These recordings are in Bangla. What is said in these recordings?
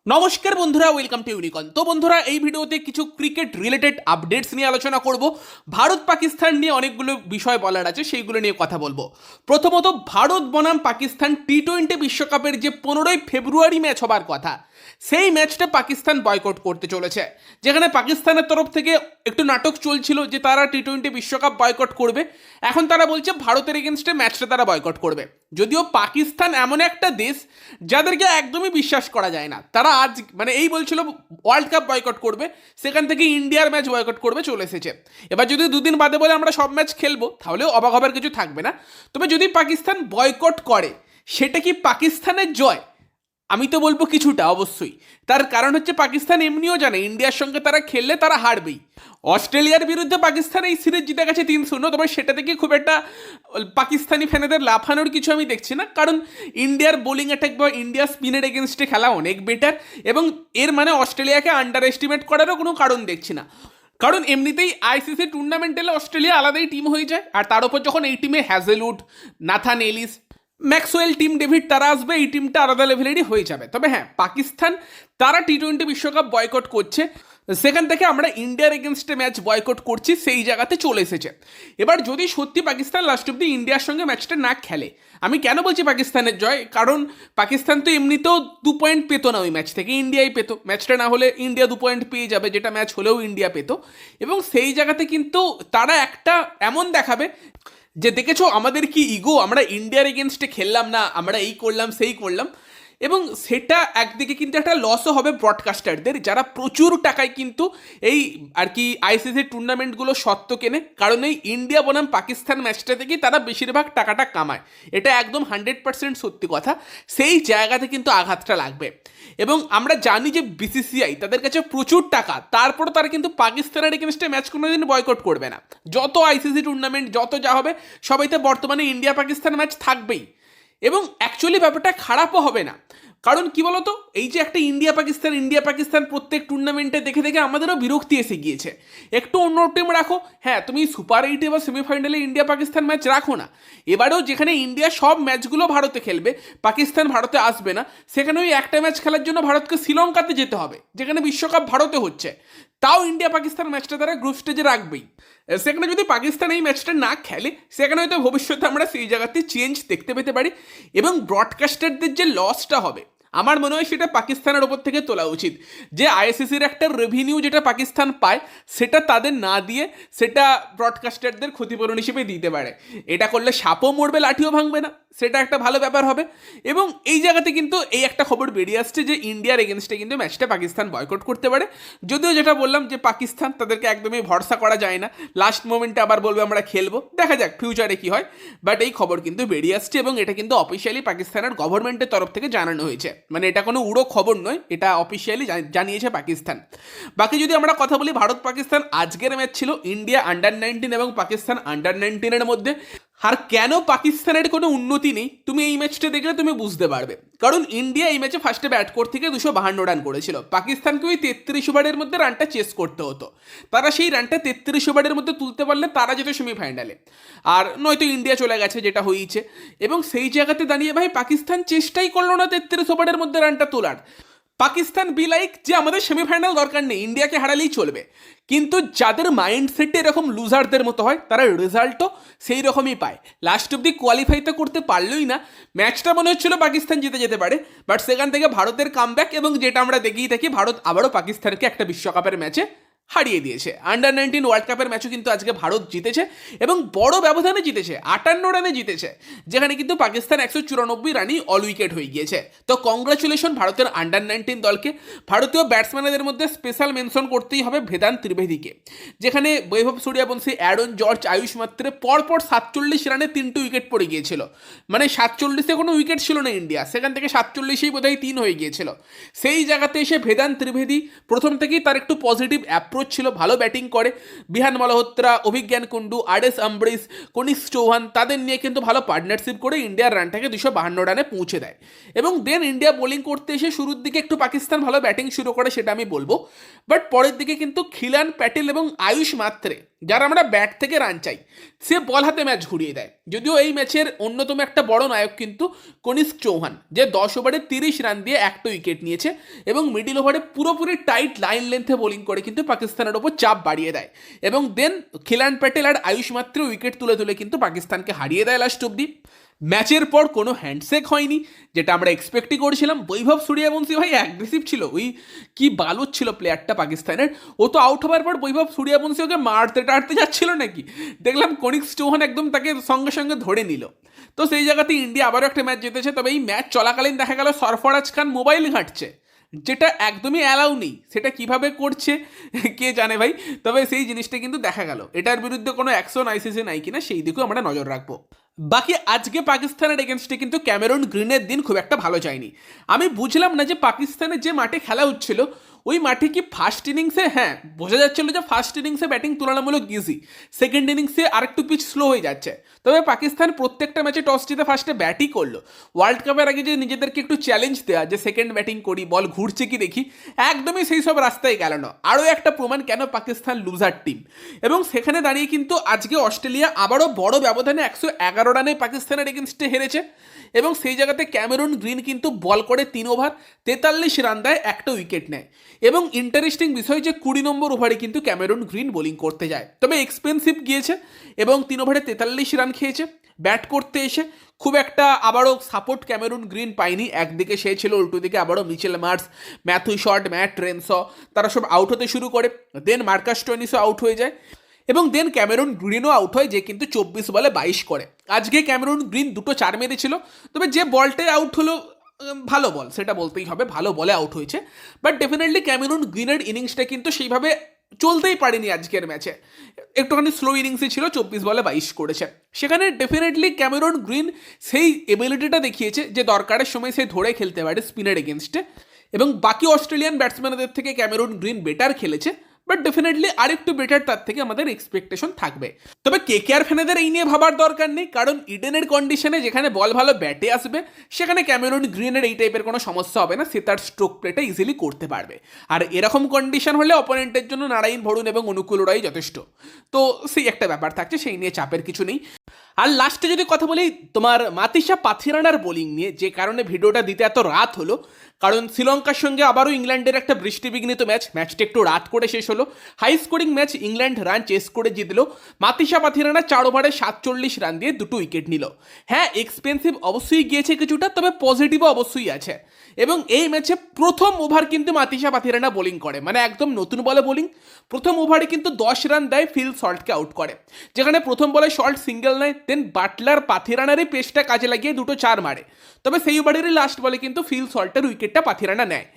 নমস্কার বন্ধুরা, ওয়েলকাম টু ইউনিকন। তো বন্ধুরা, এই ভিডিওতে কিছু ক্রিকেট রিলেটেড আপডেটস নিয়ে আলোচনা করব। ভারত পাকিস্তান নিয়ে অনেকগুলো বিষয় বলার আছে, সেইগুলো নিয়ে কথা বলবো। প্রথমত, ভারত বনাম পাকিস্তান টি-20 বিশ্বকাপের যে 15ই ফেব্রুয়ারি ম্যাচ হবার কথা, সেই ম্যাচটা পাকিস্তান বয়কট করতে চলেছে। যেখানে পাকিস্তানের তরফ থেকে একটু নাটক চলছিল যে তারা টি-20 বিশ্বকাপ বয়কট করবে, এখন তারা বলছে ভারতের এগেনস্টে ম্যাচটা তারা বয়কট করবে। যদিও পাকিস্তান এমন একটা দেশ যাদেরকে একদমই বিশ্বাস করা যায় না, তারা আজ এই বলছিল ওয়ার্ল্ড কাপ বয়কট করবে, সেখান থেকে ইন্ডিয়ার ম্যাচ বয়কট করবে চলে এসেছে। এবার যদি দুদিন বাদে বলে আমরা সব ম্যাচ খেলবো, তাহলেও অবাক হবার কিছু থাকবে না। তবে যদি পাকিস্তান বয়কট করে, সেটা কি পাকিস্তানের জয়? আমি তো বলবো কিছুটা অবশ্যই। তার কারণ হচ্ছে পাকিস্তান এমনিও জানে ইন্ডিয়ার সঙ্গে তারা খেললে তারা হারবেই। অস্ট্রেলিয়ার বিরুদ্ধে পাকিস্তান এই সিরিজ জিতে গেছে 3-0, তবে সেটা থেকে খুব একটা পাকিস্তানি ফ্যানেদের লাফানোর কিছু আমি দেখছি না, কারণ ইন্ডিয়ার বোলিং অ্যাটাক বা ইন্ডিয়ার স্পিনের এগেনস্টে খেলা অনেক বেটার, এবং এর মানে অস্ট্রেলিয়াকে আন্ডার এস্টিমেট করারও কোনো কারণ দেখছি না। কারণ এমনিতেই আইসিসি টুর্নামেন্টে অস্ট্রেলিয়া আলাদাই টিম হয়ে যায়, আর তার উপর যখন এই টিমে Hazlewood, Nathan Ellis, Maxwell, Tim David তারা আসবে, এই টিমটা আলাদা লেভেলেরই হয়ে যাবে। তবে হ্যাঁ, পাকিস্তান তারা টি-20 বিশ্বকাপ বয়কট করছে, সেখান থেকে আমরা ইন্ডিয়ার এগেনস্টে ম্যাচ বয়কট করছি, সেই জায়গাতে চলে এসেছে। এবার যদি সত্যি পাকিস্তান লাস্ট অব্দি ইন্ডিয়ার সঙ্গে ম্যাচটা না খেলে, আমি কেন বলছি পাকিস্তানের জয়, কারণ পাকিস্তান তো এমনিতেও 2 পয়েন্ট পেত না ওই ম্যাচ থেকে, ইন্ডিয়াই পেত। ম্যাচটা না হলে ইন্ডিয়া 2 পয়েন্ট পেয়ে যাবে, যেটা ম্যাচ হলেও ইন্ডিয়া পেত। এবং সেই জায়গাতে কিন্তু তারা একটা এমন দেখাবে যে দেখেছো আমাদের কি ইগো, আমরা ইন্ডিয়ার এগেনস্টে খেললাম না, আমরা এই করলাম সেই করলাম। এবং সেটা একদিকে কিন্তু একটা লসও হবে ব্রডকাস্টারদের, যারা প্রচুর টাকায় কিন্তু এই আর কি আইসিসি টুর্নামেন্টগুলো সত্ত্ব কেনে, কারণ এই ইন্ডিয়া বনাম পাকিস্তান ম্যাচটা থেকেই তারা বেশিরভাগ টাকাটা কামায়। এটা একদম 100% সত্যি কথা। সেই জায়গাতে কিন্তু আঘাতটা লাগবে। এবং আমরা জানি যে বিসিসিআই তাদের কাছে প্রচুর টাকা, তারপরও তারা কিন্তু পাকিস্তানের এগেনস্টে ম্যাচ কোনোদিন বয়কট করবে না। যত আইসিসি টুর্নামেন্ট যত যা হবে, সবাইতে বর্তমানে ইন্ডিয়া পাকিস্তান ম্যাচ থাকবেই। এবং অ্যাকচুয়ালি ব্যাপারটা খারাপও হবে না, কারণ কি বলতো, এই যে একটা ইন্ডিয়া পাকিস্তান প্রত্যেক টুর্নামেন্টে দেখে দেখে আমাদেরও বিরক্তি এসে গিয়েছে। একটু অন্য টিম রাখো, হ্যাঁ তুমি সুপার 8 বা সেমিফাইনালে ইন্ডিয়া পাকিস্তান ম্যাচ রাখো না। এবারেও যেখানে ইন্ডিয়া সব ম্যাচগুলো ভারতে খেলবে, পাকিস্তান ভারতে আসবে না, সেখানে ওই একটা ম্যাচ খেলার জন্য ভারতকে শ্রীলঙ্কাতে যেতে হবে, যেখানে বিশ্বকাপ ভারতে হচ্ছে। তাও ইন্ডিয়া পাকিস্তান ম্যাচটা তারা গ্রুপ স্টেজে রাখবেই। সেখানে যদি পাকিস্তান এই ম্যাচটা না খেলে, সেখানে হয়তো ভবিষ্যতে আমরা সেই জায়গাতে চেঞ্জ দেখতে পেতে পারি। এবং ব্রডকাস্টারদের যে লসটা হবে, আমার মনে হয় সেটা পাকিস্তানের ওপর থেকে তোলা উচিত। যে আইএসিসির একটা রেভিনিউ যেটা পাকিস্তান পায়, সেটা তাদের না দিয়ে সেটা ব্রডকাস্টারদের ক্ষতিপূরণ হিসেবে দিতে পারে। এটা করলে সাপও মরবে, লাঠিও ভাঙবে না, সেটা একটা ভালো ব্যাপার হবে। এবং এই জায়গাতে কিন্তু এই একটা খবর বেরিয়ে আসছে যে ইন্ডিয়ার এগেনস্টে কিন্তু ম্যাচটা পাকিস্তান বয়কট করতে পারে। যদিও যেটা বললাম যে পাকিস্তান, তাদেরকে একদমই ভরসা করা যায় না, লাস্ট মোমেন্টে আবার বলবে আমরা খেলবো, দেখা যাক ফিউচারে কি হয়। বাট এই খবর কিন্তু বেরিয়ে আসছে, এবং এটা কিন্তু অফিসিয়ালি পাকিস্তানের গভর্নমেন্টের তরফ থেকে জানানো হয়েছে। এটা কোনো উড়ো খবর নয়, এটা অফিসিয়ালি জানিয়েছে পাকিস্তান। বাকি যদি আমরা কথা বলি, ভারত পাকিস্তান আজকের ম্যাচ ছিল ইন্ডিয়া আন্ডার-19 এবং পাকিস্তান আন্ডার-19 মধ্যে। আর কেন পাকিস্তানের কোনো উন্নতি নেই, তুমি এই ম্যাচটা দেখলে তুমি বুঝতে পারবে। কারণ ইন্ডিয়া এই ম্যাচে ফার্স্টে ব্যাট করতে থেকে 252 রান করেছিল, পাকিস্তানকে ওই 33 ওভারের মধ্যে রানটা চেস করতে হতো। তারা সেই রানটা 33 ওভারের মধ্যে তুলতে পারলে তারা যেত সেমিফাইনালে, আর নয়তো ইন্ডিয়া চলে গেছে, যেটা হয়েছে। এবং সেই জায়গাতে দাঁড়িয়ে ভাই পাকিস্তান চেষ্টাই করলো না 33 ওভারের মধ্যে রানটা তোলার। পাকিস্তান বি লাইক যে আমাদের সেমিফাইনাল দরকার নেই, ইন্ডিয়াকে হারালেই চলবে। কিন্তু যাদের মাইন্ডসেটে এরকম লুজারদের মতো হয়, তারা রেজাল্টও সেই রকমই পায়। লাস্ট অব্দি কোয়ালিফাই তো করতে পারলোই না, ম্যাচটা মনে হচ্ছিল পাকিস্তান জিতে যেতে পারে, বাট সেখান থেকে ভারতের কামব্যাক, এবং যেটা আমরা দেখেই থাকি, ভারত আবারও পাকিস্তানকে একটা বিশ্বকাপের ম্যাচে হারিয়ে দিয়েছে। আন্ডার-19 ওয়ার্ল্ড কাপের ম্যাচও কিন্তু আজকে ভারত জিতেছে, এবং বড় ব্যবধানে জিতেছে, 58 রানে জিতেছে, যেখানে কিন্তু পাকিস্তান 194 রানই অল উইকেট হয়ে গিয়েছে। তো কংগ্রাচুলেশন ভারতের আন্ডার-19 দলকে। ভারতীয় ব্যাটসম্যানদের মধ্যে স্পেশাল মেনশন করতেই হবে ভেদান্ত ত্রিবেদীকে, যেখানে বৈভব সূর্যবংশী, অ্যারন জর্জ, আয়ুষ মাত্রে পরপর 47 রানে 3টে উইকেট পড়ে গিয়েছিল। 47-এ কোনো উইকেট ছিল না ইন্ডিয়া, সেখান থেকে 47-এই বোধহয় 3 হয়ে গিয়েছিল। সেই জায়গাতে এসে ভেদান্ত ত্রিবেদী প্রথম থেকেই তার একটু পজিটিভ অ্যাপ্রোচ ছিল, ভালো ব্যাটিং করে। বিহান মালহোত্রা, অভিজ্ঞান কুন্ডু, আর.এস. আম্বরিশ, কনিষ্ক চৌহান, তাদের নিয়ে কিন্তু ভালো পার্টনারশিপ করে ইন্ডিয়ার রানটাকে 252 রানে পৌঁছে দেয়। এবং দেন ইন্ডিয়া বোলিং করতে এসে শুরুর দিকে একটু পাকিস্তান ভালো ব্যাটিং শুরু করে, সেটা আমি বলবো। বাট পরের দিকে কিন্তু খিলান প্যাটেল এবং আয়ুষ মাত্রে যারা আমরা ব্যাট থেকে রান চাই, সে বল হাতে ম্যাচ ঘুরিয়ে দেয়। যদিও এই ম্যাচের অন্যতম একটা বড় নায়ক কিন্তু কনিষ্ক চৌহান, যে 10 ওভারে 30 রান দিয়ে একটা উইকেট নিয়েছে এবং মিডিল ওভারে পুরোপুরি টাইট লাইন লেন্থে বোলিং করে কিন্তু পাকিস্তানের ওপর চাপ বাড়িয়ে দেয় এবং দেন খিলান প্যাটেল আর আয়ুষ মাত্র উইকেট তুলে তুলে কিন্তু পাকিস্তানকে হারিয়ে দেয় লাস্ট অব্দি। ম্যাচের পর কোনো হ্যান্ডশেক হয়নি, যেটা আমরা এক্সপেক্টই করেছিলাম। বৈভব সূর্যবংশী ভাই অ্যাগ্রেসিভ ছিল, ওই কি বালুচ ছিল প্লেয়ারটা পাকিস্তানের। ও তো আউট হওয়ার পর বৈভব সূর্যবংশী ওকে মারতে টারতে যাচ্ছিল নাকি, দেখলাম কনিষ্ক চৌহান একদম তাকে সঙ্গে সঙ্গে ধরে নিল। তো সেই জায়গাতে ইন্ডিয়া আবারও একটা ম্যাচ জিতেছে। তবে এই ম্যাচ চলাকালীন দেখা গেল সরফরাজ খান মোবাইল ঘাঁটছে, যেটা একদমই অ্যালাউ নেই। সেটা কিভাবে করছে কে জানে ভাই, তবে সেই জিনিসটা কিন্তু দেখা গেল। এটার বিরুদ্ধে কোনো অ্যাকশন আইসিসি নাই কিনা সেই দিকেও আমরা নজর রাখবো। বাকি আজকে পাকিস্তানের এগেনস্টে কিন্তু ক্যামেরন গ্রিনের দিন খুব একটা ভালো যায়নি। আমি বুঝলাম না যে পাকিস্তানের যে মাঠে খেলা হচ্ছিল ওই মাঠে কি ফার্স্ট ইনিংসে, হ্যাঁ বোঝা যাচ্ছিল যে ফার্স্ট ইনিংসে ব্যাটিং তুলনামূলক ইজি, সেকেন্ড ইনিংসে আরেকটু পিচ স্লো হয়ে যাচ্ছে। তবে পাকিস্তান প্রত্যেকটা ম্যাচে টস জিতে ফার্স্টে ব্যাটই করলো। ওয়ার্ল্ড কাপের আগে যে নিজেদেরকে একটু চ্যালেঞ্জ দেওয়া, যে সেকেন্ড ব্যাটিং করি, বল ঘুরছে কি দেখি, একদমই সেই সব রাস্তায় গেল না। আরও একটা প্রমাণ কেন পাকিস্তান লুজার টিম। এবং সেখানে দাঁড়িয়ে কিন্তু আজকে অস্ট্রেলিয়া আবারও বড় ব্যবধানে 111 রানে পাকিস্তানের এগেনস্টে হেরেছে এবং সেই জায়গাতে ক্যামেরন গ্রিন কিন্তু বল করে 3 ওভার 43 রান দেয়, একটা উইকেট নেয়। এবং ইন্টারেস্টিং বিষয় যে 20 নম্বর ওভারে কিন্তু ক্যামেরন গ্রিন বোলিং করতে যায়। তবে এক্সপেন্সিভ গিয়েছে এবং 3 ওভারে 43 রান খেয়েছে। ব্যাট করতে এসে খুব একটা আবারও সাপোর্ট ক্যামেরন গ্রিন পায়নি। একদিকে সে ছিল, উল্টো দিকে আবারও Mitchell Marsh, Matthew Short, Matt Renshaw, তারা সব আউট হতে শুরু করে। দেন মার্কাস স্টোইনিসও আউট হয়ে যায় এবং দেন ক্যামেরন গ্রিনও আউট হয়, যে কিন্তু 24 বলে 22 করে। আজকে ক্যামেরন গ্রিন 2টো 4 মেরেছিল, তবে যে বলটাই আউট হলো ভালো বল, সেটা বলতেই হবে, ভালো বলে আউট হয়েছে। বাট ডেফিনেটলি ক্যামেরন গ্রিনের ইনিংসটা কিন্তু সেইভাবে চলতেই পারেনি আজকের ম্যাচে, একটুখানি স্লো ইনিংসই ছিল, 24 বলে 22 করেছে। সেখানে ডেফিনেটলি ক্যামেরন গ্রিন সেই এবিলিটিটা দেখিয়েছে যে দরকারের সময় সে ধরে খেলতে পারে স্পিনের এগেনস্টে। এবং বাকি অস্ট্রেলিয়ান ব্যাটসম্যানদের থেকে ক্যামেরন গ্রিন বেটার খেলেছে, বাট ডেফিনেটলি আরেকটু বেটার তার থেকে আমাদের এক্সপেকটেশন থাকবে। তবে কেকেআর ফ্যানেদের এই নিয়ে ভাবার দরকার নেই, কারণ ইডেনের কন্ডিশনে যেখানে বল ভালো ব্যাটে আসবে সেখানে ক্যামেরন গ্রিনের এই টাইপের কোনো সমস্যা হবে না, সে তার স্ট্রোক প্লেটা ইজিলি করতে পারবে। আর এরকম কন্ডিশন হলে অপোনেন্টের জন্য নারায়ণ ভরুণ এবং অনুকূল রায় যথেষ্ট। তো সেই একটা ব্যাপার থাকছে, সেই নিয়ে চাপের কিছু নেই। আর লাস্টে যদি কথা বলি তোমার মাতিসা পাথিরানার বোলিং নিয়ে, যে কারণে ভিডিওটা দিতে এত রাত হলো, কারণ শ্রীলঙ্কার সঙ্গে আবারও ইংল্যান্ডের একটা বৃষ্টিবিঘ্নিত ম্যাচটা একটু রাত করে শেষ হলো। High scoring match, England run chase করে জিতলো। মাতিসা পাথিরানা 4 ওভারে 47 রান দিয়ে 2টো উইকেট নিল। হ্যাঁ এক্সপেন্সিভ অবশ্যই গিয়েছে কিছুটা, তবে পজিটিভও অবশ্যই আছে। এবং এই ম্যাচে প্রথম ওভার কিন্তু মাতিসা পাথিরানা বোলিং করে, মানে একদম নতুন বলে বোলিং। প্রথম ওভারে কিন্তু 10 রান দেয়, ফিল সল্টকে আউট করে, যেখানে প্রথম বলে সল্ট সিঙ্গেল নেয়, দেন বাটলার পাথিরানারই পেসটা কাজে লাগিয়ে 2টো 4 মারে। তবে সেই ওভারেরই লাস্ট বলে কিন্তু ফিল সল্টের উইকেটটা পাথিরানা নেয়।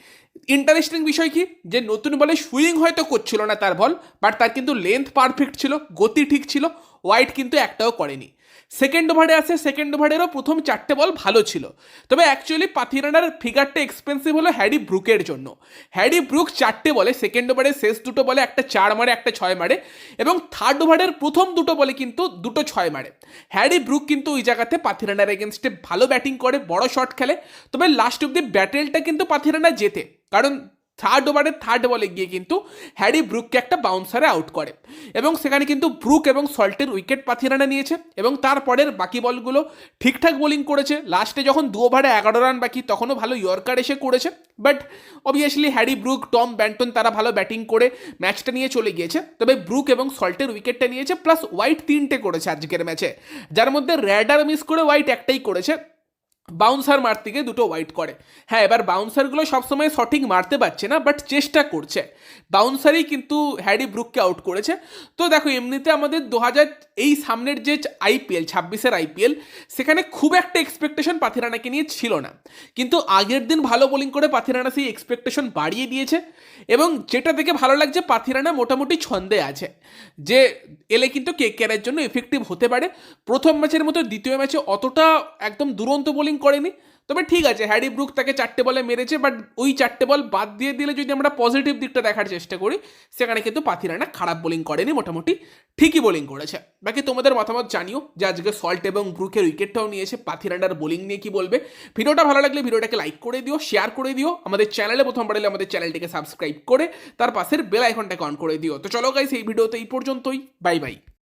ইন্টারেস্টিং বিষয় কি, যে নতুন বলে সুইং হয়তো করছিল না তার বল, বাট তার কিন্তু লেন্থ পারফেক্ট ছিল, গতি ঠিক ছিল, ওয়াইড কিন্তু একটাও করেনি। সেকেন্ড ওভারে আসে, সেকেন্ড ওভারেরও প্রথম 4টে বল ভালো ছিল। তবে অ্যাকচুয়ালি পাথিরানার ফিগারটা এক্সপেন্সিভ হলো হ্যারি ব্রুকের জন্য। হ্যারি ব্রুক 4টে বলে, সেকেন্ড ওভারে শেষ 2টো বলে একটা 4 মারে, একটা 6 মারে, এবং থার্ড ওভারের প্রথম 2টো বলে কিন্তু 2টো 6 মারে। হ্যারি ব্রুক কিন্তু ওই জায়গাতে পাথিরানার এগেনস্টে ভালো ব্যাটিং করে, বড় শট খেলে। তবে লাস্ট অব্দি ব্যাটেলটা কিন্তু পাথিরানা জেতে, কারণ থার্ড ওভারের থার্ড বলে গিয়ে কিন্তু হ্যারি ব্রুককে একটা বাউন্সারে আউট করে এবং সেখানে কিন্তু ব্রুক এবং সল্টের উইকেট পাথিরানা নিয়েছে এবং তারপরের বাকি বলগুলো ঠিকঠাক বোলিং করেছে। লাস্টে যখন 2 ওভারে 11 রান বাকি তখনও ভালো ইয়র্কার এসে করেছে, but obviously Harry Brook, Tom Banton তারা ভালো ব্যাটিং করে ম্যাচটা নিয়ে চলে গিয়েছে। তবে ব্রুক এবং সল্টের উইকেটটা নিয়েছে, প্লাস হোয়াইট 3টে করেছে আজকের ম্যাচে, যার মধ্যে র্যাডার মিস করে হোয়াইট একটাই করেছে, বাউন্সার মারতে গিয়ে 2টো হোয়াইট করে। হ্যাঁ এবার বাউন্সারগুলো সবসময় সঠিক মারতে পারছে না, বাট চেষ্টা করছে। বাউন্সারই কিন্তু হ্যারি ব্রুককে আউট করেছে। তো দেখো এমনিতে আমাদের 2000 এই সামনের যে আইপিএল 26-এর আইপিএল, সেখানে খুব একটা এক্সপেকটেশন পাথিরানাকে নিয়ে ছিল না, কিন্তু আগের দিন ভালো বোলিং করে পাথিরানা সেই এক্সপেকটেশন বাড়িয়ে দিয়েছে। এবং যেটা দেখে ভালো লাগছে, পাথিরানা মোটামুটি ছন্দে আছে, যে এলে কিন্তু কেকেআরের জন্য এফেক্টিভ হতে পারে। প্রথম ম্যাচের মতো দ্বিতীয় ম্যাচে অতটা একদম দুরন্ত বোলিং করেনি, তবে ঠিক আছে, হ্যারি ব্রুক তাকে 4টে বলে মেরেছে, বাট ওই 4টে বল বাদ দিয়ে দিলে যদি আমরা পজিটিভ দিকটা দেখার চেষ্টা করি, সেখানে কিন্তু পাথিরানা খারাপ বোলিং করেনি, মোটামুটি ঠিকই বোলিং করেছে। বাকি তোমাদের মতামত জানিও যে আজকে সল্ট এবং ব্রুকের উইকেটটাও নিয়েছে, পাথিরানার বোলিং নিয়ে কি বলবে। ভিডিওটা ভালো লাগলে ভিডিওটাকে লাইক করে দিও, শেয়ার করে দিও, আমাদের চ্যানেলে প্রথমবার এলে আমাদের চ্যানেলটিকে সাবস্ক্রাইব করে তার পাশের বেল আইকনটাকে অন করে দিও। তো চলো গাইস, এই ভিডিওতে এই পর্যন্তই, বাই বাই।